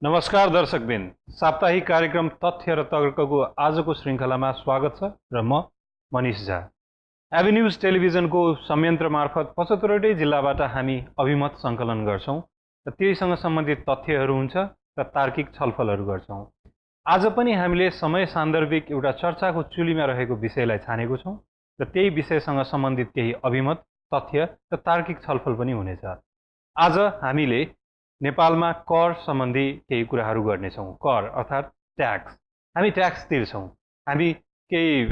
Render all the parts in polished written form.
नमस्कार दर्शकबिन, साप्ताहिक कार्यक्रम तथ्य र तर्कको आजको श्रृङ्खलामा स्वागत छ र म मनिष झा। एभिन्यूज टेलिभिजनको संयन्त्र मार्फत 75वटै जिल्लाबाट हामी अभिमत सङ्कलन गर्छौँ र त्यहीसँग सम्बन्धित तथ्यहरू हुन्छ र तार्किक छलफलहरू गर्छौँ। आज पनि हामीले समय सान्दर्भिक एउटा चर्चाको चुलीमा रहेको विषयलाई छानेको छौँ र त्यही विषयसँग सम्बन्धित केही अभिमत, तथ्य र तार्किक छलफल पनि हुनेछ। आज हामीले नेपालमा कर सम्बन्धी केही कुराहरू गर्नेछौँ। कर अर्थात् ट्याक्स। हामी ट्याक्स तिर्छौँ। हामी केही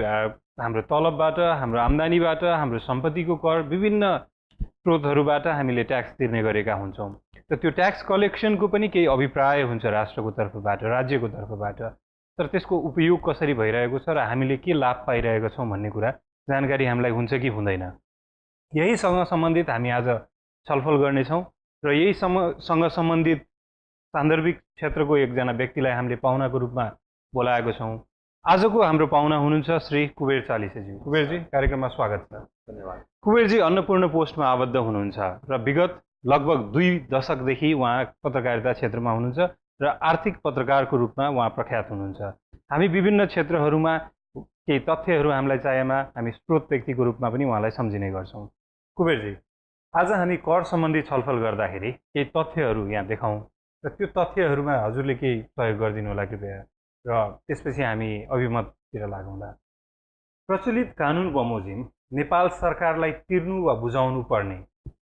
हाम्रो तलबबाट, हाम्रो आम्दानीबाट, हाम्रो सम्पत्तिको कर, विभिन्न स्रोतहरूबाट हामीले ट्याक्स तिर्ने गरेका हुन्छौँ र त्यो ट्याक्स कलेक्सनको पनि केही अभिप्राय हुन्छ राष्ट्रको तर्फबाट, राज्यको तर्फबाट। तर त्यसको उपयोग कसरी भइरहेको छ र हामीले के लाभ पाइरहेका छौँ भन्ने कुरा जानकारी हामीलाई हुन्छ कि हुँदैन, यहीसँग सम्बन्धित हामी आज छलफल गर्नेछौँ र यहीसँग सम्बन्धित सान्दर्भिक क्षेत्रको एकजना व्यक्तिलाई हामीले पाहुनाको रूपमा बोलाएको छौँ। आजको हाम्रो पाहुना हुनुहुन्छ श्री कुबेर चालिसेजी। कुबेरजी, कार्यक्रममा स्वागत छ। धन्यवाद। कुबेरजी अन्नपूर्ण पोस्टमा आबद्ध हुनुहुन्छ र विगत लगभग 2 दशकदेखि उहाँ पत्रकारिता क्षेत्रमा हुनुहुन्छ र आर्थिक पत्रकारको रूपमा उहाँ प्रख्यात हुनुहुन्छ। हामी विभिन्न क्षेत्रहरूमा केही तथ्यहरू हामीलाई चाहिएमा हामी स्रोत व्यक्तिको रूपमा पनि उहाँलाई सम्झिने गर्छौँ। कुबेरजी, आज हामी कर सम्बन्धी छलफल गर्दाखेरि केही तथ्यहरू यहाँ देखाउँ र त्यो तथ्यहरूमा हजुरले केही सहयोग गरिदिनु होला कृपया, र त्यसपछि हामी अभिमततिर लागौँला। प्रचलित कानुन बमोजिम नेपाल सरकारलाई तिर्नु वा बुझाउनु पर्ने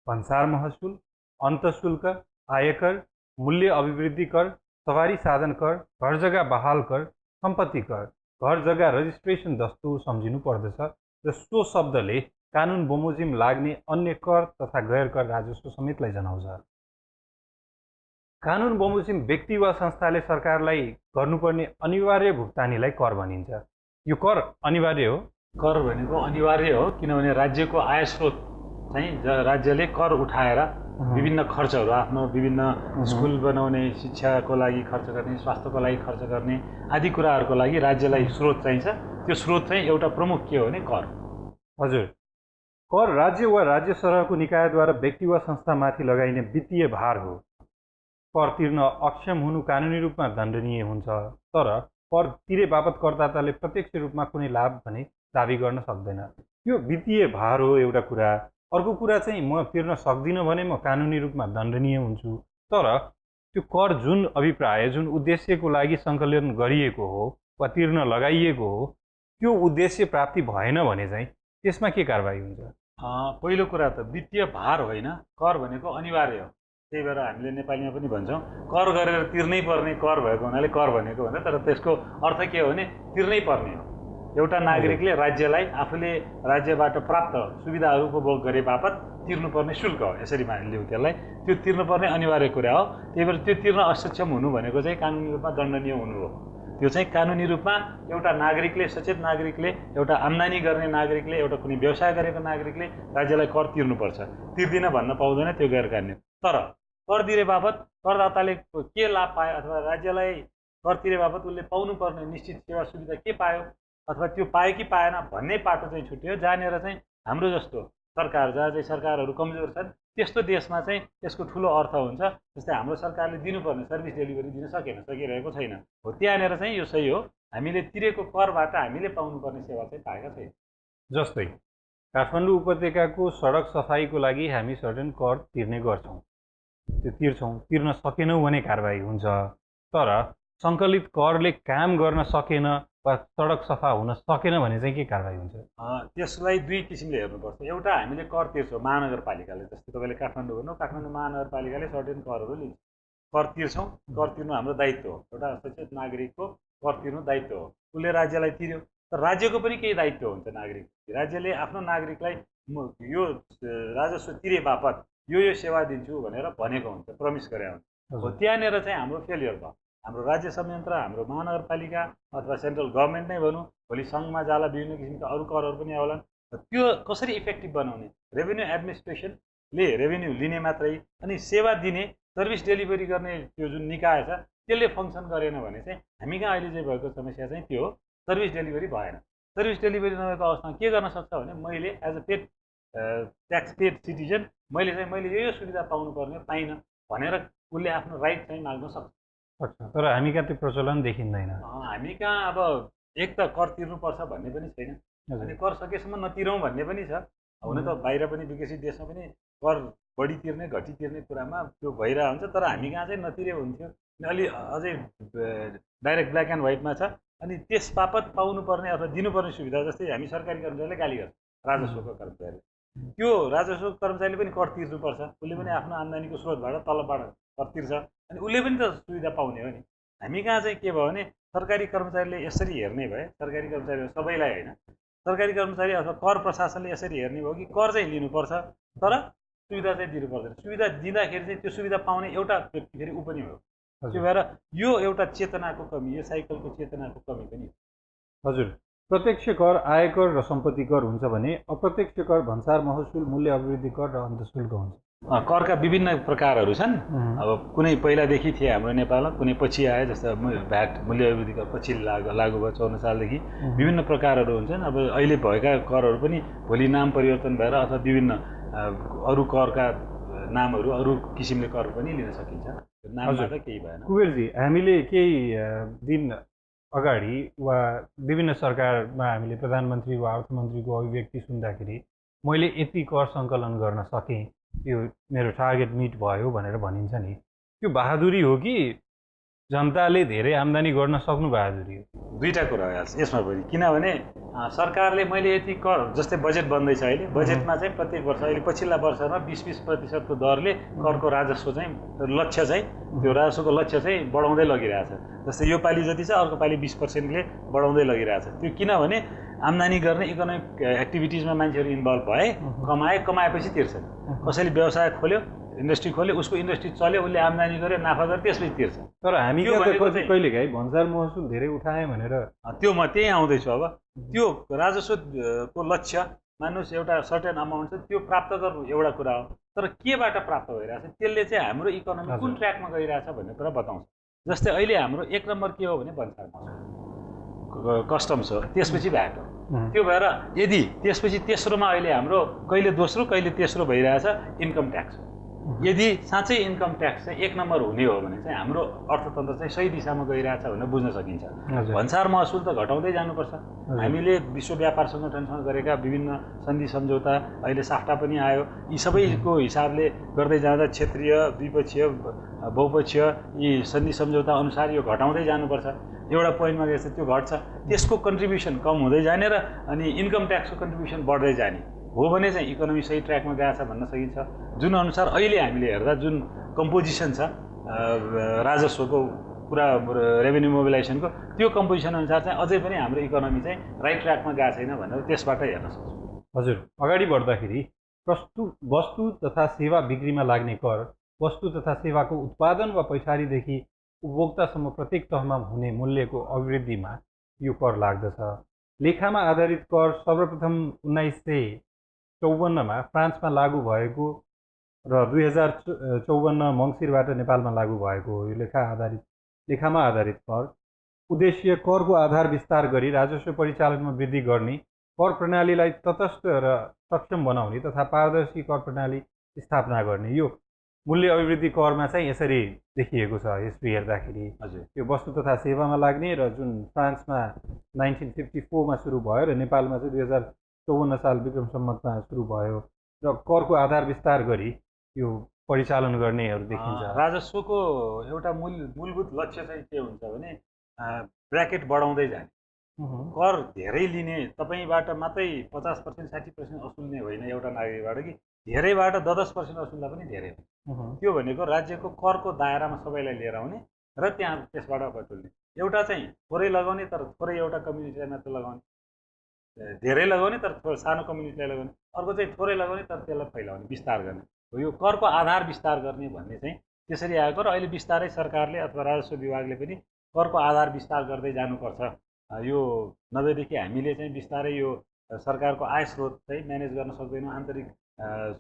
भन्सार महसुल, अन्तशुल्क, आयकर, मूल्य अभिवृद्धि कर, सवारी साधन कर, घर जग्गा बहाल कर, सम्पत्ति कर, घर जग्गा रजिस्ट्रेसन दस्तुर सम्झिनु पर्दछ र सो शब्दले कानुन बमोजिम लाग्ने अन्य कर तथा गैर कर राजस्व समेतलाई जनाउँछ। कानुन बमोजिम व्यक्ति वा संस्थाले सरकारलाई गर्नुपर्ने अनिवार्य भुक्तानीलाई कर भनिन्छ। यो कर अनिवार्य हो? कर भनेको अनिवार्य हो, किनभने राज्यको आय स्रोत चाहिँ राज्यले कर उठाएर विभिन्न खर्चहरू, आफ्नो विभिन्न स्कुल बनाउने, शिक्षाको लागि खर्च गर्ने, स्वास्थ्यको लागि खर्च गर्ने आदि कुराहरूको लागि राज्यलाई स्रोत चाहिन्छ। त्यो स्रोत चाहिँ एउटा प्रमुख के हो भने कर। हजुर, कर राज्य वा राज्य सरहको निकायद्वारा व्यक्ति वा संस्थामाथि लगाइने वित्तीय भार हो। कर तिर्न अक्षम हुनु कानुनी रूपमा दण्डनीय हुन्छ, तर कर तिरे बापत करदाताले प्रत्यक्ष रूपमा कुनै लाभ भने दाबी गर्न सक्दैन। यो वित्तीय भार हो एउटा कुरा। अर्को कुरा चाहिँ म तिर्न सक्दिनँ भने म कानुनी रूपमा दण्डनीय हुन्छु, तर त्यो कर जुन अभिप्राय, जुन उद्देश्यको लागि सङ्कलन गरिएको हो वा तिर्न लगाइएको हो, त्यो उद्देश्य प्राप्ति भएन भने चाहिँ त्यसमा के कारबाही हुन्छ? पहिलो कुरा त वित्तीय भार होइन, कर भनेको अनिवार्य हो। त्यही भएर हामीले नेपालीमा पनि भन्छौँ कर गरेर तिर्नै पर्ने कर भएको हुनाले कर भनेको भने, तर त्यसको अर्थ के हो भने तिर्नै पर्ने हो। एउटा नागरिकले राज्यलाई आफूले राज्यबाट प्राप्त सुविधाहरू उपभोग गरे बापत तिर्नुपर्ने शुल्क हो, यसरी मानिलिउँ त्यसलाई। त्यो तिर्नुपर्ने अनिवार्य कुरा हो। त्यही भएर त्यो तिर्न असक्षम हुनु भनेको चाहिँ कानुनी रूपमा दण्डनीय हुनु हो। त्यो चाहिँ कानुनी रूपमा एउटा नागरिकले, सचेत नागरिकले, एउटा आम्दानी गर्ने नागरिकले, एउटा कुनै व्यवसाय गरेको नागरिकले राज्यलाई कर तिर्नुपर्छ। तिर्दिन भन्न पाउँदैन, त्यो गैर कानुनी। तर कर तिरे बापत करदाताले के लाभ पायो अथवा राज्यलाई कर तिरे बापत उसले पाउनुपर्ने निश्चित सेवा सुविधा के पायो अथवा त्यो पायो कि पाएन भन्ने पाटो चाहिँ छुट्यो। जहाँनिर चाहिँ हाम्रो जस्तो सरकार, जहाँ चाहिँ सरकारहरू कमजोर छन्, त्यस्तो देशमा चाहिँ त्यसको ठुलो अर्थ हुन्छ। जस्तै हाम्रो सरकारले दिनुपर्ने सर्भिस डेलिभरी दिन सकिरहेको छैन हो, त्यहाँनिर चाहिँ यो सही हो। हामीले तिरेको करबाट हामीले पाउनुपर्ने सेवा चाहिँ पाएका छैन। जस्तै काठमाडौँ उपत्यकाको सडक सफाइको लागि हामी सर्टेन कर तिर्ने गर्छौँ, त्यो तिर्छौँ। तिर्न सकेनौँ भने कारबाही हुन्छ, तर सङ्कलित करले काम गर्न सकेन वा सडक सफा हुन सकेन भने चाहिँ के कारबाही हुन्छ? त्यसलाई दुई किसिमले हेर्नुपर्छ। एउटा, हामीले कर तिर्छौँ महानगरपालिकाले, जस्तै तपाईँले काठमाडौँ भन्नु, काठमाडौँ महानगरपालिकाले सर्टेन करहरू लिन्छ। कर तिर्छौँ, कर तिर्नु हाम्रो दायित्व हो। एउटा सचेत नागरिकको कर तिर्नु दायित्व हो। उसले राज्यलाई तिर्यो, तर राज्यको पनि केही दायित्व हुन्छ नागरिक। राज्यले आफ्नो नागरिकलाई यो राजस्व तिरे बापत यो सेवा दिन्छु भनेर भनेको हुन्छ, प्रमिस गरे हुन्छ। हो, त्यहाँनिर चाहिँ हाम्रो फेलियर भयो। हाम्रो राज्य संयन्त्र, हाम्रो महानगरपालिका अथवा सेन्ट्रल गभर्मेन्ट नै भनौँ, भोलि सङ्घमा जाला विभिन्न किसिमका अरू करहरू पनि आउलान्। त्यो कसरी इफेक्टिभ बनाउने? रेभेन्यू एडमिनिस्ट्रेसनले रेभेन्यू लिने मात्रै, अनि सेवा दिने, सर्भिस डेलिभरी गर्ने त्यो जुन निकाय छ त्यसले फङ्सन गरेन भने चाहिँ हामी कहाँ अहिले चाहिँ भएको समस्या चाहिँ त्यो हो, सर्भिस डेलिभरी भएन। सर्भिस डेलिभरी नभएको अवस्थामा के गर्न सक्छ भने मैले as a paid tax paid citizen मैले यो सुविधा पाउनुपर्ने पाइनँ भनेर उसले आफ्नो राइट चाहिँ माग्न सक्छ। अच्छा, तर हामी कहाँ त्यो प्रचलन देखिँदैन। हामी कहाँ अब एक त कर तिर्नुपर्छ भन्ने पनि छैन, हजुर। अनि कर सकेसम्म नतिरौँ भन्ने पनि छ। हुन त बाहिर पनि विकसित देशमा पनि कर बढी तिर्ने घटी तिर्ने कुरामा त्यो भइरहेको हुन्छ, तर हामी कहाँ चाहिँ नतिरे हुन्थ्यो। अलि अझै डाइरेक्ट ब्ल्याक एन्ड व्हाइटमा छ। अनि त्यस बापत पाउनुपर्ने अथवा दिनुपर्ने सुविधा, जस्तै हामी सरकारी कर्मचारीले गाली गर्छ, राजस्वको कर्मचारीले, त्यो राजस्व कर्मचारीले पनि कर तिर्नुपर्छ, उसले पनि आफ्नो आम्दानीको स्रोतबाट तलबबाट कर तिर्छ, अनि उसले पनि त सुविधा पाउने हो नि। हामी कहाँ चाहिँ के भयो भने सरकारी कर्मचारीले यसरी हेर्ने भए, सरकारी कर्मचारी सबैलाई होइन, सरकारी कर्मचारी अथवा कर प्रशासनले यसरी हेर्ने भयो कि कर चाहिँ लिनुपर्छ तर सुविधा चाहिँ दिनु पर्दैन। सुविधा दिँदाखेरि चाहिँ त्यो सुविधा पाउने एउटा व्यक्ति फेरि ऊ पनि हो। त्यो भएर यो एउटा चेतनाको कमी, यो साइकलको चेतनाको कमी पनि हो। हजुर, प्रत्यक्ष कर आयकर र सम्पत्ति कर हुन्छ भने अप्रत्यक्ष कर भन्सार महसुल, मूल्य अभिवृद्धि कर र अन्तशुल्क हुन्छ। करका विभिन्न प्रकारहरू छन्। अब कुनै पहिलादेखि थिए हाम्रो नेपालमा, कुनै पछि आए, जस्तो भ्याट मूल्य अभिवृद्धि कर पछि लागु भयो 54 सालदेखि। विभिन्न प्रकारहरू हुन्छन्। अब अहिले भएका करहरू पनि भोलि नाम परिवर्तन भएर अथवा विभिन्न अरू करका नामहरू अरू किसिमले कर पनि लिन सकिन्छ। नाममा त केही भएन। कुबेरजी, हामीले केही दिन अगाडि वा विभिन्न सरकारमा हामीले प्रधानमन्त्री वा अर्थमन्त्रीको अभिव्यक्ति सुन्दाखेरि मैले यति कर सङ्कलन गर्न सकेँ, यो मेरो टार्गेट मिट भयो भनेर भनिन्छ नि, त्यो बहादुरी हो कि जनताले धेरै आम्दानी गर्न सक्नु बहादुरी हो? दुईटा कुरा हो यसमा पनि। किनभने सरकारले मैले यति कर, जस्तै बजेट बन्दैछ अहिले, बजेटमा चाहिँ प्रत्येक वर्ष अहिले पछिल्ला वर्षमा 20% दरले करको राजस्व चाहिँ लक्ष्य चाहिँ त्यो राजस्वको लक्ष्य चाहिँ बढाउँदै लगिरहेछ। जस्तै यो पालि जति छ अर्को पालि 20%ले बढाउँदै लगिरहेछ। त्यो किनभने आम्दानी गर्ने इकोनोमिक एक्टिभिटिजमा मान्छेहरू इन्भल्भ भए, कमाएपछि तिर्छन्। कसैले व्यवसाय खोल्यो, इन्डस्ट्री खोल्यो, उसको इन्डस्ट्री चल्यो, उसले आम्दानी गर्यो, नाफा गर्यो, त्यसपछि तिर्छ। तर हामी कहिलेकाहीँ भन्सार महसुल धेरै उठाएँ भनेर त्यो म त्यही आउँदैछु। अब त्यो राजस्वको लक्ष्य मान्नुहोस् एउटा सर्टेन अमाउन्ट छ, त्यो प्राप्त गर्नु एउटा कुरा हो, तर केबाट प्राप्त भइरहेछ त्यसले चाहिँ हाम्रो इकोनोमी कुन ट्र्याकमा गइरहेछ भन्ने कुरा बताउँछ। जस्तै अहिले हाम्रो एक नम्बर के हो भने भन्सार महसुल, कस्टम्स हो, त्यसपछि भ्याट हो। त्यो भएर यदि त्यसपछि तेस्रोमा अहिले हाम्रो कहिले दोस्रो कहिले तेस्रो भइरहेछ इन्कम ट्याक्स हो। यदि साँच्चै इन्कम ट्याक्स चाहिँ एक नम्बर हुने हो भने चाहिँ हाम्रो अर्थतन्त्र चाहिँ सही दिशामा गइरहेछ भनेर बुझ्न सकिन्छ। भन्सार महसुल त घटाउँदै जानुपर्छ। हामीले विश्व व्यापार सङ्गठनसँग गरेका विभिन्न सन्धि सम्झौता, अहिले साफ्टा पनि आयो, यी सबैको हिसाबले गर्दै जाँदा क्षेत्रीय, द्विपक्षीय, बहुपक्षीय यी सन्धि सम्झौता अनुसार यो घटाउँदै जानुपर्छ। एउटा पोइन्टमा गएपछि त्यो घट्छ, त्यसको कन्ट्रिब्युसन कम हुँदै जाने र अनि इन्कम ट्याक्सको कन्ट्रिब्युसन बढ्दै जाने हो भने चाहिँ इकोनोमी सही ट्र्याकमा गएको छ भन्न सकिन्छ। जुन अनुसार अहिले हामीले हेर्दा जुन कम्पोजिसन छ राजस्वको पुरा रेभेन्यू मोबिलाइजेसनको, त्यो कम्पोजिसन अनुसार चाहिँ अझै पनि हाम्रो इकोनोमी चाहिँ राइट ट्र्याकमा गएको छैन भनेर त्यसबाट हेर्न सक्छौँ। हजुर, अगाडि बढ्दाखेरि वस्तु तथा सेवा बिक्रीमा लाग्ने कर, वस्तु तथा सेवाको उत्पादन वा पैसारीदेखि उपभोक्तासम्म प्रत्येक तहमा हुने मूल्यको अभिवृद्धिमा यो कर लाग्दछ। लेखामा आधारित कर सर्वप्रथम 1954मा फ्रान्समा लागू भएको र 2054 मङ्सिरबाट नेपालमा लागू भएको हो। यो लेखामा आधारित कर उद्देश्य करको आधार विस्तार गरी राजस्व परिचालनमा वृद्धि गर्ने, कर प्रणालीलाई तटस्थ र सक्षम बनाउने तथा पारदर्शी कर प्रणाली स्थापना गर्ने। यो मूल्य अभिवृद्धि करमा चाहिँ यसरी देखिएको छ हिस्ट्री हेर्दाखेरि। हजुर, यो वस्तु तथा सेवामा लाग्ने र जुन फ्रान्समा 1954मा सुरु भयो र नेपालमा चाहिँ 2054 साल विक्रम सम्वतमा सुरु भयो र करको आधार विस्तार गरी यो परिचालन गर्नेहरू देखिन्छ। राजस्वको एउटा मूलभूत लक्ष्य चाहिँ के हुन्छ भने ब्र्याकेट बढाउँदै जाने, कर धेरै लिने, तपाईँबाट मात्रै 50% 60% असुल्ने होइन एउटा नागरिकबाट, कि धेरैबाट 10% असुल्दा पनि धेरै हो। त्यो भनेको राज्यको करको दायरामा सबैलाई लिएर आउने र त्यहाँ त्यसबाट बटुल्ने। एउटा चाहिँ थोरै लगाउने तर थोरै एउटा कम्युनिटीलाई मात्र लगाउने, धेरै लगाउने तर सानो कम्युनिटीलाई लगाउने, अर्को चाहिँ थोरै लगाउने तर त्यसलाई फैलाउने, विस्तार गर्ने हो। यो करको आधार विस्तार गर्ने भन्ने चाहिँ त्यसरी आएको र अहिले बिस्तारै सरकारले अथवा राजस्व विभागले पनि करको आधार विस्तार गर्दै जानुपर्छ। यो नभएदेखि हामीले चाहिँ बिस्तारै यो सरकारको आय स्रोत चाहिँ म्यानेज गर्न सक्दैनौँ, आन्तरिक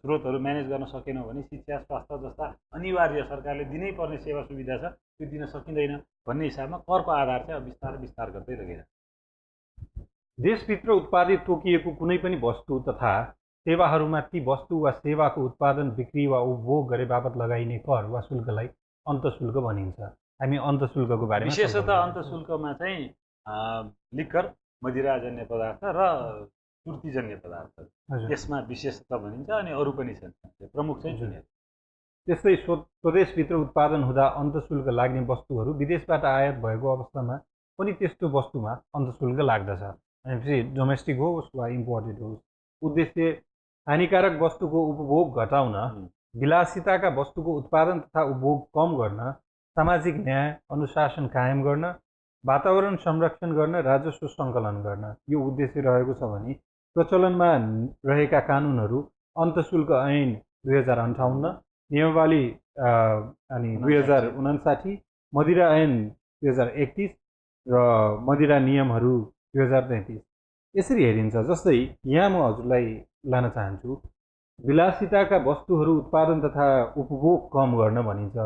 स्रोतहरू म्यानेज गर्न सकेनौँ भने शिक्षा, स्वास्थ्य जस्ता अनिवार्य सरकारले दिनै पर्ने सेवा सुविधा छ त्यो दिन सकिँदैन भन्ने हिसाबमा करको आधार चाहिँ विस्तार गर्दै लगिरहेको छ। देशभित्र उत्पादित तोकिएको कुनै पनि वस्तु तथा सेवाहरूमा ती वस्तु वा सेवाको उत्पादन, बिक्री वा उपभोग गरे बापत लगाइने कर वा शुल्कलाई अन्तशुल्क भनिन्छ। हामी अन्तशुल्कको बारेमा विशेषतः अन्तशुल्कमा चाहिँ लिकर, मदिराजन्य पदार्थ र सुर्तीजन्य पदार्थ यसमा विशेषतः भनिन्छ अनि अरू पनि छन् प्रमुख चाहिँ चुनिएको। त्यस्तै स्वदेशभित्र उत्पादन हुँदा अन्तशुल्क लाग्ने वस्तुहरू विदेशबाट आयात भएको अवस्थामा पनि त्यस्तो वस्तुमा अन्तशुल्क लाग्दछ। भनेपछि डोमेस्टिक होस् वा इम्पोर्टेड होस्। उद्देश्य हानिकारक वस्तुको उपभोग घटाउन, विलासिताका वस्तुको उत्पादन तथा उपभोग कम गर्न, सामाजिक न्याय अनुशासन कायम गर्न, वातावरण संरक्षण गर्न, राजस्व सङ्कलन गर्न यो उद्देश्य रहेको छ भने प्रचलनमा रहेका कानुनहरू अन्तशुल्क ऐन 2058, नियमावली अनि 2059, मदिरा ऐन 2031 र मदिरा नियमहरू 2033 यसरी हेरिन्छ। जस्तै यहाँ म हजुरलाई लान चाहन्छु, विलासिताका वस्तुहरू उत्पादन तथा उपभोग कम गर्न भनिन्छ।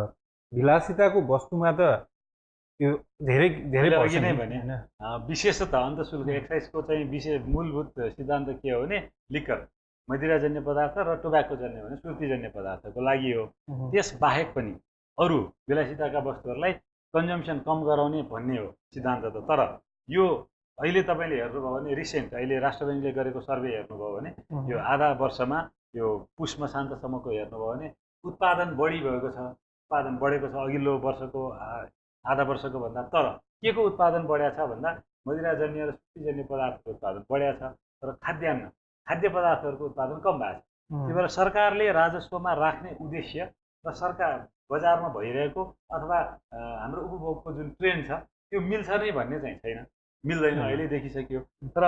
विलासिताको वस्तुमा त त्यो धेरै अघि नै भने विशेषतः अन्तशुल्क एक्साइजको चाहिँ मूलभूत सिद्धान्त के हो भने लिकर, मदिराजन्य पदार्थ र टोब्याकोजन्य भने सुर्तीजन्य पदार्थको लागि हो। त्यस बाहेक पनि अरू विलासिताका वस्तुहरूलाई कन्जम्सन कम गराउने भन्ने हो सिद्धान्त त। तर यो अहिले तपाईँले हेर्नुभयो भने रिसेन्ट अहिले राष्ट्र ब्याङ्कले गरेको सर्वे हेर्नुभयो भने यो आधा वर्षमा यो पुष मसान्तसम्मको हेर्नुभयो भने उत्पादन बढी भएको छ, उत्पादन बढेको छ अघिल्लो वर्षको आधा वर्षको भन्दा। तर के को उत्पादन बढ्या छ भन्दा मदिराजन्य र सुर्तीजन्य पदार्थको उत्पादन बढ्या छ, तर खाद्य पदार्थहरूको उत्पादन कम भएको छ। त्यही भएर सरकारले राजस्वमा राख्ने उद्देश्य र सरकार बजारमा भइरहेको अथवा हाम्रो उपभोगको जुन ट्रेन्ड छ त्यो मिल्छ नै भन्ने चाहिँ छैन, मिल्दैन, अहिले देखिसक्यो। तर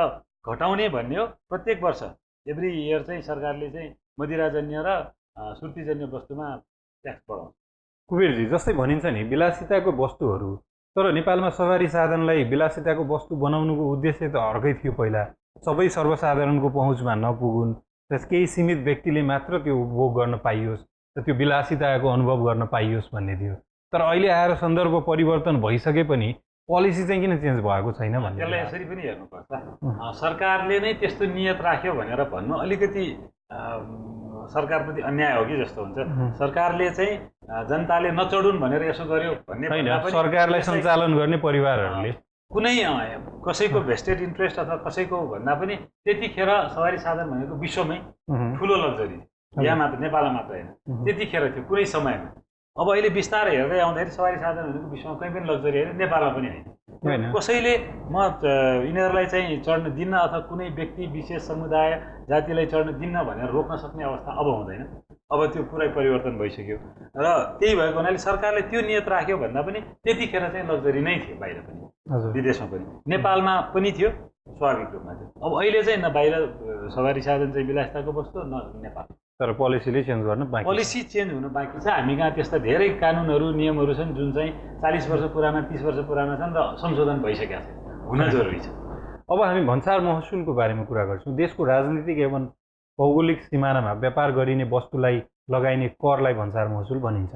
घटाउने भन्ने हो प्रत्येक वर्ष एभ्री इयर चाहिँ सरकारले चाहिँ मदिराजन्य र सुर्तीजन्य वस्तुमा ट्याक्स बढाउँछ। कुबेरजी, जस्तै भनिन्छ नि विलासिताको वस्तुहरू, तर नेपालमा सवारी साधनलाई विलासिताको वस्तु बनाउनुको उद्देश्य त अर्कै थियो। पहिला सबै सर्वसाधारणको पहुँचमा नपुगुन्, केही सीमित व्यक्तिले मात्र त्यो उपभोग गर्न पाइयोस् र त्यो विलासिताको अनुभव गर्न पाइयोस् भन्ने थियो। तर अहिले आएर सन्दर्भ परिवर्तन भइसके पनि पोलिसी चाहिँ किन चेन्ज भएको छैन भन्ने यसलाई यसरी पनि हेर्नुपर्छ। सरकारले नै त्यस्तो नियत राख्यो भनेर भन्नु अलिकति सरकारप्रति अन्याय हो कि जस्तो हुन्छ। सरकारले चाहिँ जनताले नचढुन् भनेर यसो गर्यो भन्ने होइन, सरकारलाई सञ्चालन गर्ने परिवारहरूले कुनै कसैको भेस्टेड इन्ट्रेस्ट अथवा कसैको भन्दा पनि त्यतिखेर सवारी साधन भनेको विश्वमै ठुलो लग्जरी, यहाँ मात्र नेपालमा मात्र होइन, त्यतिखेर थियो कुनै समयमा। अब अहिले बिस्तारै हेर्दै आउँदाखेरि सवारी साधन भनेको विश्वमा कहीँ पनि लग्जरी होइन, नेपालमा पनि होइन। कसैले म यिनीहरूलाई चाहिँ चढ्न दिन्न अथवा कुनै व्यक्ति विशेष समुदाय जातिलाई चढ्न दिन्न भनेर रोक्न सक्ने अवस्था अब हुँदैन। अब त्यो पुरै परिवर्तन भइसक्यो र त्यही भएको हुनाले सरकारले त्यो नियत राख्यो भन्दा पनि त्यतिखेर चाहिँ लग्जरी नै थियो, बाहिर पनि विदेशमा पनि, नेपालमा पनि थियो स्वाभाविक रूपमा थियो। अब अहिले चाहिँ न बाहिर सवारी साधन चाहिँ विलासिताको वस्तु न नेपाल। तर पोलिसीले चेन्ज गर्न बाँकी, पोलिसी चेन्ज हुन बाँकी छ। हामी कहाँ त्यस्ता धेरै कानुनहरू नियमहरू छन् जुन चाहिँ 40 वर्ष पुराना 30 वर्ष पुराना छन् र संशोधन भइसकेका छन्, हुन जरुरी छ। अब हामी भन्सार महसुलको बारेमा कुरा गर्छौँ। देशको राजनीतिक एवं भौगोलिक सिमानामा व्यापार गरिने वस्तुलाई लगाइने करलाई भन्सार महसुल भनिन्छ।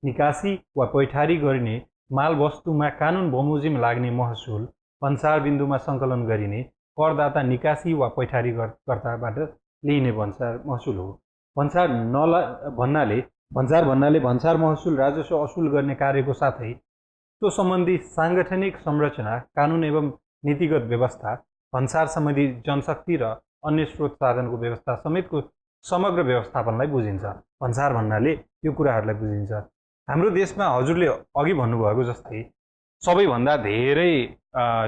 निकासी वा पैठारी गरिने माल वस्तुमा कानुन बमोजिम लाग्ने महसुल भन्सार बिन्दुमा सङ्कलन गरिने करदाता निकासी वा पैठारी कर्ताबाट लिइने भन्सार महसुल हो। भन्सार भन्नाले भन्सार महसुल राजस्व असुल गर्ने कार्यको साथै त्यो सम्बन्धी साङ्गठनिक संरचना, कानुन एवं नीतिगत व्यवस्था, भन्सार सम्बन्धी जनशक्ति र अन्य स्रोत साधनको व्यवस्था समेतको समग्र व्यवस्थापनलाई बुझिन्छ। भन्सार भन्नाले यो कुराहरूलाई बुझिन्छ। हाम्रो देशमा हजुरले अघि भन्नुभएको जस्तै सबैभन्दा धेरै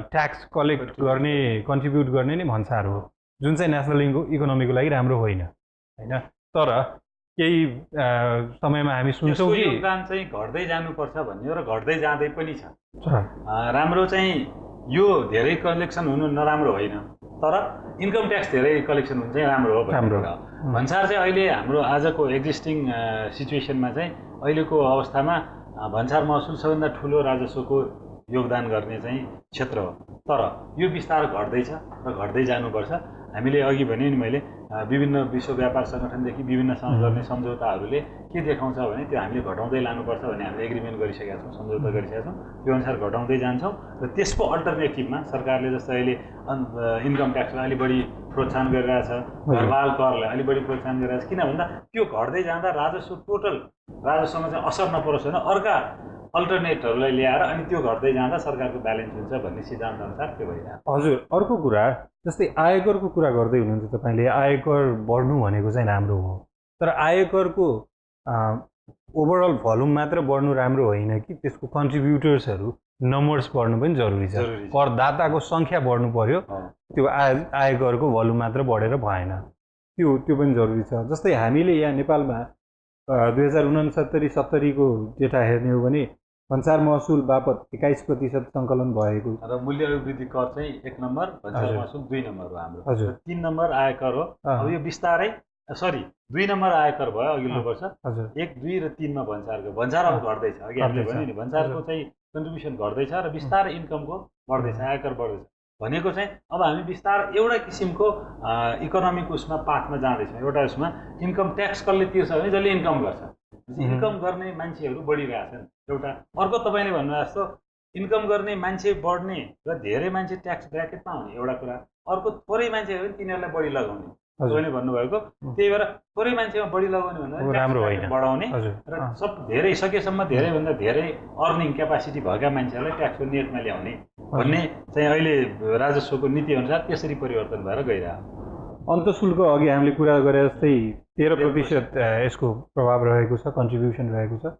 ट्याक्स कलेक्ट गर्ने, कन्ट्रिब्युट गर्ने नै भन्सार हो, जुन चाहिँ नेसनल इकोनोमीको लागि राम्रो होइन। तर केही समयमा हामी सुन्छौँ कि योगदान चाहिँ घट्दै जानुपर्छ भन्ने हो र घट्दै जाँदै पनि छ। राम्रो चाहिँ यो धेरै कलेक्सन हुनु नराम्रो होइन, तर इन्कम ट्याक्स धेरै कलेक्सन हुनु चाहिँ राम्रो हो भन्ने कुरा हो। भन्सार चाहिँ अहिले हाम्रो आजको एक्जिस्टिङ सिचुएसनमा चाहिँ अहिलेको अवस्थामा भन्सार महसुल सबैभन्दा ठुलो राजस्वको योगदान गर्ने चाहिँ क्षेत्र हो। तर यो बिस्तार घट्दैछ र घट्दै जानुपर्छ। हामीले अघि भने नि मैले विभिन्न विश्व व्यापार सङ्गठनदेखि विभिन्नसँग गर्ने सम्झौताहरूले के देखाउँछ भने त्यो हामीले घटाउँदै लानुपर्छ भन्ने हामीले एग्रिमेन्ट गरिसकेका छौँ, सम्झौता गरिसकेका छौँ। त्यो अनुसार घटाउँदै जान्छौँ र त्यसको अल्टरनेटिभमा सरकारले जस्तो अहिले इन्कम ट्याक्सलाई अलिक बढी प्रोत्साहन गरिरहेछ, घरबाल करलाई अलिक बढी प्रोत्साहन गरिरहेछ। किन भन्दा त्यो घट्दै जाँदा राजस्व टोटल राजस्वमा चाहिँ असर नपरोस् होइन, अर्का अल्टरनेटहरूलाई ल्याएर अनि त्यो घट्दै जाँदा सरकारको ब्यालेन्स हुन्छ भन्ने सिद्धान्त अनुसार त्यो भइरहेको हजुर अर्को कुरा जस्तै आयकरको कुरा गर्दै हुनुहुन्छ तपाईँले आयकर बढ्नु भनेको चाहिँ राम्रो हो तर आयकरको ओभरअल भोल्युम मात्र बढ्नु राम्रो होइन कि त्यसको कन्ट्रिब्युटर्सहरू नम्बर्स बढ्नु पनि जरुरी छ करदाताको सङ्ख्या बढ्नु पर्यो त्यो आयकरको भोल्युम मात्र बढेर भएन त्यो पनि जरुरी छ जस्तै हामीले यहाँ नेपालमा 2069-70को डेटा हेर्ने हो भने भन्सार महसुल बापत 21% सङ्कलन भएको र मूल्य अभिवृद्धि कर चाहिँ 1 नम्बर भन्सार महसुल 2 नम्बर हो हाम्रो हजुर 3 नम्बर आयकर हो अब यो बिस्तारै 2 नम्बर आयकर भयो अघिल्लो वर्ष 1, 2 र 3 मा भन्सार अब घट्दैछ अघि हामीले भन्यो नि भन्सारको चाहिँ कन्ट्रिब्युसन घट्दैछ र बिस्तारै इन्कमको बढ्दैछ आयकर बढ्दैछ भनेको चाहिँ अब हामी बिस्तार एउटा किसिमको इकोनोमिक उसमा पाथमा जाँदैछौँ एउटा उसमा इन्कम ट्याक्स कसले तिर्छ भने जसले इन्कम गर्छ इन्कम गर्ने मान्छेहरू बढिरहेछन् एउटा अर्को तपाईँले भन्नुभएको जस्तो इन्कम गर्ने मान्छे बढ्ने र धेरै मान्छे ट्याक्स ब्र्याकेटमा आउने एउटा कुरा अर्को थोरै मान्छे हो भने तिनीहरूलाई बढी लगाउने तपाईँले भन्नुभएको त्यही भएर थोरै मान्छेमा बढी लगाउने भन्दा राम्रो होइन बढाउने र सब धेरै सकेसम्म धेरैभन्दा धेरै अर्निङ क्यापासिटी भएका मान्छेहरूलाई ट्याक्सको नेटमा ल्याउने भन्ने चाहिँ अहिले राजस्वको नीति अनुसार त्यसरी परिवर्तन भएर गइरहेको अन्तशुल्क अघि हामीले कुरा गरे जस्तै 13% यसको प्रभाव रहेको छ कन्ट्रिब्युसन रहेको छ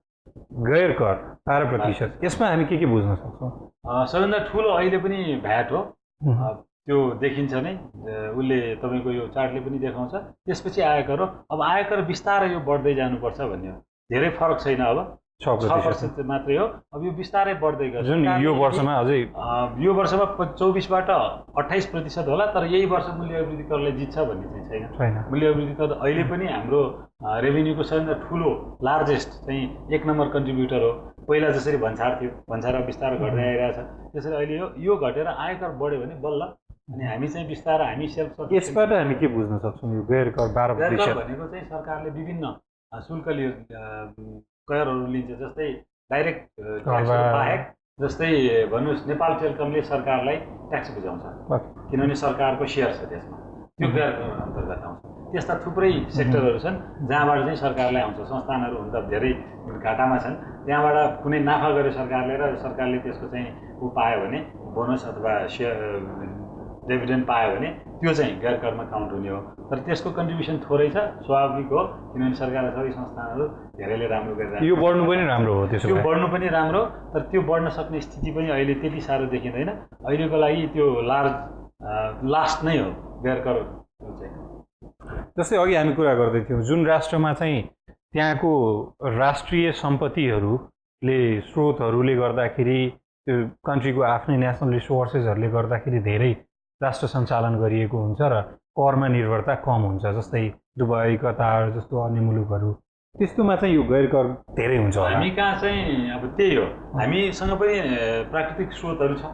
गैर कर 12% यसमा हामी के बुझ्न सक्छौँ सबैभन्दा ठुलो अहिले पनि भ्याट हो त्यो देखिन्छ नै उसले तपाईँको यो चार्टले पनि देखाउँछ त्यसपछि आयकर हो अब आयकर बिस्तारै यो बढ्दै जानुपर्छ भन्ने हो धेरै फरक छैन अब 6% मात्रै हो अब यो बिस्तारै बढ्दै गर्छ जुन यो वर्षमा अझै यो वर्षमा 24बाट 28% होला तर यही वर्ष मूल्य अभिवृद्धि करले जित्छ भन्ने चाहिँ छैन मूल्य अभिवृद्धि कर अहिले पनि हाम्रो रेभेन्यूको सबैभन्दा ठुलो लार्जेस्ट चाहिँ 1 नम्बर कन्ट्रिब्युटर हो पहिला जसरी भन्सार थियो भन्सार बिस्तारै घट्दै आइरहेछ त्यसरी अहिले यो घटेर आयकर बढ्यो भने बल्ल अनि हामी चाहिँ बिस्तारै हामी सेल्फ यसबाट हामी के बुझ्न सक्छौँ यो गैर कर 12% भनेको चाहिँ सरकारले विभिन्न शुल्क करहरू लिन्छ जस्तै डाइरेक्ट बाहेक जस्तै भन्नुहोस् नेपाल टेलिकमले सरकारलाई ट्याक्स बुझाउँछ किनभने सरकारको सेयर छ त्यसमा त्यो गैर कर अन्तर्गत आउँछ त्यस्ता थुप्रै सेक्टरहरू छन् जहाँबाट चाहिँ सरकारलाई आउँछ संस्थानहरू हुन त धेरै घाटामा छन् त्यहाँबाट कुनै नाफा गरे सरकारले र सरकारले त्यसको चाहिँ ऊ पायो भने बोनस अथवा डिभिडेन्ड पायो भने त्यो चाहिँ गैर करमा काउन्ट हुने हो तर त्यसको कन्ट्रिब्युसन थोरै छ स्वाभाविक हो किनभने सरकारले सबै संस्थानहरू धेरैले राम्रो गरिरहेको यो बढ्नु पनि राम्रो हो त्यो बढ्नु पनि राम्रो तर त्यो बढ्न सक्ने स्थिति पनि अहिले त्यति साह्रो देखिँदैन अहिलेको लागि त्यो लास्ट नै हो गैर कर चाहिँ जस्तै अघि हामी कुरा गर्दै थियौँ जुन राष्ट्रमा चाहिँ त्यहाँको राष्ट्रिय सम्पत्तिहरूले स्रोतहरूले गर्दाखेरि त्यो कन्ट्रीको आफ्नै नेसनल रिसोर्सेसहरूले गर्दाखेरि धेरै राष्ट्र सञ्चालन गरिएको हुन्छ र करमा निर्भरता कम हुन्छ जस्तै दुबई कतार जस्तो अन्य मुलुकहरू त्यस्तोमा चाहिँ यो गैर कर धेरै हुन्छ हामी कहाँ चाहिँ अब त्यही हो हामीसँग पनि प्राकृतिक स्रोतहरू छ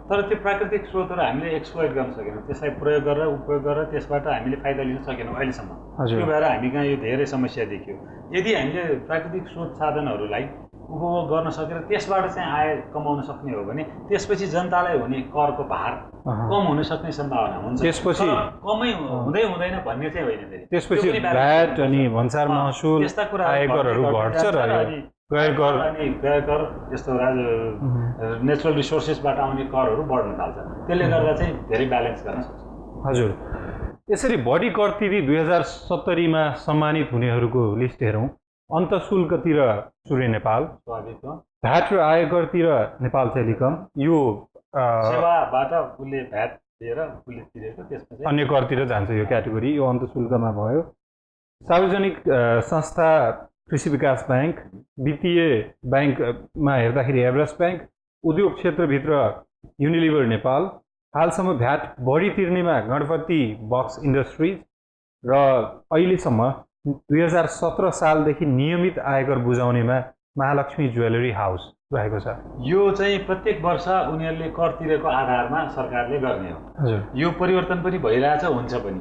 तर त्यो प्राकृतिक स्रोतहरू हामीले एक्सप्लोइट गर्न सकेनौँ त्यसलाई प्रयोग गरेर उपयोग गरेर त्यसबाट हामीले फाइदा लिन सकेनौँ अहिलेसम्म त्यो भएर हामी कहाँ यो धेरै समस्या देखियो यदि हामीले प्राकृतिक स्रोत साधनहरूलाई उपभोग गर्न सकेर त्यसबाट चाहिँ आय कमाउन सक्ने हो भने त्यसपछि जनतालाई हुने करको भार कम हुन सक्ने सम्भावना हुन्छ त्यसपछि कमै हुँदैन भन्ने चाहिँ होइन फेरि त्यसपछि भ्याट अनि भन्सार महसुल आयकरहरू घट्छ र गैर कर यस्तो नेचुरल रिसोर्सेसबाट आउने करहरू बढ्न थाल्छ त्यसले गर्दा चाहिँ धेरै ब्यालेन्स गर्न सक्छ हजुर यसरी बढी कर तिरी 2070मा सम्मानित हुनेहरूको लिस्ट हेरौँ अन्तशुल्कतिर सूर्य नेपाल भ्याट र आयकरतिर नेपाल टेलिकम यो सेवाबाट उसले भ्याट दिएर उसले तिरेको त्यसपछि अन्य करतिर जान्छ यो क्याटेगोरी यो अन्तशुल्कमा भयो सार्वजनिक संस्था कृषि विकास ब्याङ्क वित्तीय ब्याङ्कमा हेर्दाखेरि एभरेस्ट ब्याङ्क उद्योग क्षेत्रभित्र युनिलिभर नेपाल हालसम्म भ्याट बढी तिर्नेमा गणपति बक्स इन्डस्ट्रिज र अहिलेसम्म 2017 सालदेखि नियमित आयकर बुझाउनेमा महालक्ष्मी ज्वेलरी हाउस रहेको छ यो चाहिँ प्रत्येक वर्ष उनीहरूले कर तिरेको आधारमा सरकारले गर्ने हो यो परिवर्तन पनि भइरहेछ हुन्छ पनि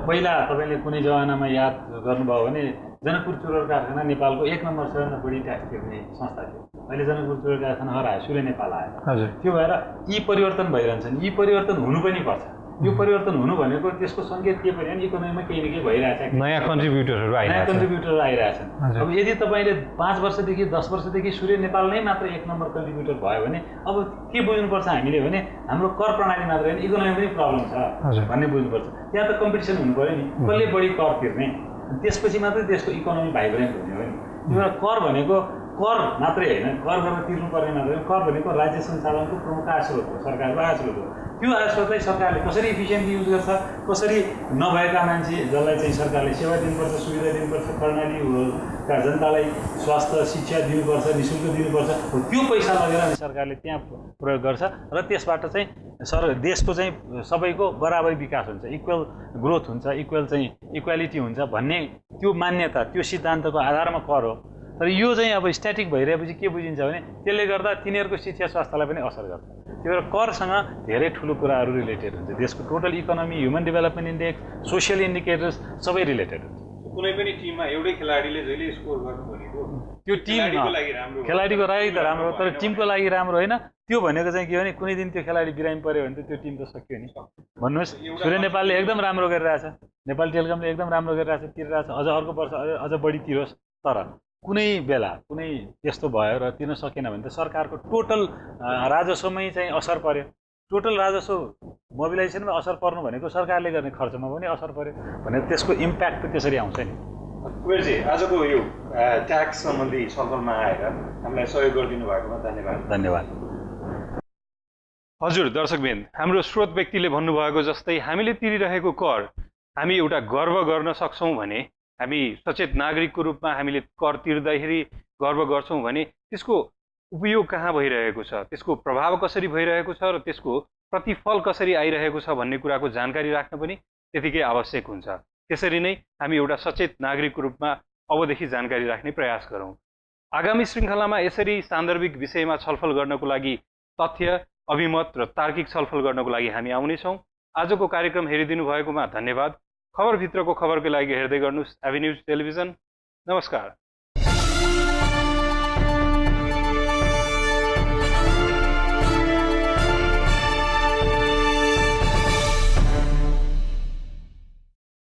पहिला तपाईँले कुनै जमानामा याद गर्नुभयो भने जनकपुर चुरोट कारखाना नेपालको 1 नम्बर सबैभन्दा बढी ट्याक्स तिर्ने संस्था थियो अहिले जनकपुर चुरोट कारखाना हरायो सूर्य नेपाल आयो त्यो भएर यी परिवर्तन भइरहन्छन् यी परिवर्तन हुनु पनि पर्छ यो परिवर्तन हुनु भनेको त्यसको सङ्केत के पनि इकोनोमीमा केही न केही भइरहेछ, नयाँ कन्ट्रिब्युटरहरू नयाँ आइरहेछ। कन्ट्रिब्युटर आइरहेछन्। अब यदि तपाईँले 5 वर्षदेखि 10 वर्षदेखि सूर्य नेपाल नै मात्र 1 नम्बर कन्ट्रिब्युटर भयो भने अब के बुझ्नुपर्छ हामीले भने हाम्रो कर प्रणाली मात्र होइन इकोनोमी पनि प्रब्लम छ भन्ने बुझ्नुपर्छ। त्यहाँ त कम्पिटिसन हुनु पऱ्यो नि, कसले बढी कर तिर्ने, त्यसपछि मात्रै देशको इकोनोमी भाइब्रेन्ट हुने हो नि। एउटा कर भनेको कर मात्रै होइन, कर गरेर तिर्नुपर्ने मात्रै होइन, कर भनेको राज्य सञ्चालनको प्रमुख आय स्रोत हो, सरकारको आय स्रोत हो। त्यो आय स्रोतलाई सरकारले कसरी इफिसियन्टली युज गर्छ, कसरी नभएका मान्छे जसलाई चाहिँ सरकारले सेवा दिनुपर्छ, सुविधा दिनुपर्छ, कर्णालीका जनतालाई स्वास्थ्य शिक्षा दिनुपर्छ, निःशुल्क दिनुपर्छ, त्यो पैसा लगेर अनि सरकारले त्यहाँ प्रयोग गर्छ र त्यसबाट चाहिँ देशको चाहिँ सबैको बराबरी विकास हुन्छ, इक्वल ग्रोथ हुन्छ, इक्वालिटी हुन्छ भन्ने त्यो मान्यता, त्यो सिद्धान्तको आधारमा कर हो। तर यो चाहिँ अब स्ट्याटिक भइरहेपछि के बुझिन्छ भने त्यसले गर्दा तिनीहरूको शिक्षा स्वास्थ्यलाई पनि असर गर्छ। त्यही भएर करसँग धेरै ठुलो कुराहरू रिलेटेड हुन्छ, देशको total economy, human development index, social indicators सबै रिलेटेड हुन्छ। कुनै पनि टिममा एउटै खेलाडीले जहिले स्कोर गर्नु भनेको त्यो टिमको लागि त राम्रो, तर टिमको लागि राम्रो होइन। त्यो भनेको चाहिँ के भने कुनै दिन त्यो खेलाडी बिरामी पऱ्यो भने त त्यो टिम त सक्यो नि। भन्नुहोस् सूर्य नेपालले एकदम राम्रो गरिरहेछ, नेपाल टेलिकमले एकदम राम्रो गरिरहेछ, तिरिरहेछ, अझ अर्को वर्ष अझ बढी तिरोस्। तर कुनै बेला कुनै त्यस्तो भयो र तिर्न सकेन भने त सरकारको टोटल राजस्वमै चाहिँ असर पर्यो। टोटल राजस्व मोबिलाइजेसनमा असर पर्नु भनेको सरकारले गर्ने खर्चमा पनि असर पर्यो भने त्यसको इम्प्याक्ट त त्यसरी आउँछ नि। कुबेरजी, आजको यो ट्याक्स सम्बन्धी छलफलमा आएर हामीलाई सहयोग गरिदिनु भएकोमा धन्यवाद। धन्यवाद। हजुर दर्शकबिन, हाम्रो स्रोत व्यक्तिले भन्नुभएको जस्तै हामीले तिरिरहेको कर हामी एउटा गर्व गर्न सक्छौँ भने, हामी सचेत नागरिकको रूपमा हामीले कर तिर्दाखेरि गर्व गर्छौँ भने त्यसको उपयोग कहाँ भइरहेको छ, त्यसको प्रभाव कसरी भइरहेको छ र त्यसको प्रतिफल कसरी आइरहेको छ भन्ने कुराको जानकारी राख्न पनि त्यतिकै आवश्यक हुन्छ। त्यसरी नै हामी एउटा सचेत नागरिकको रूपमा अबदेखि जानकारी राख्ने प्रयास गरौँ। आगामी श्रृङ्खलामा यसरी सान्दर्भिक विषयमा छलफल गर्नको लागि तथ्य, अभिमत र तार्किक छलफल गर्नको लागि हामी आउनेछौँ। आजको कार्यक्रम हेरिदिनु भएकोमा धन्यवाद। खबरभित्रको खबरको लागि हेर्दै गर्नुहोस् एभी न्युज टेलिभिजन। नमस्कार।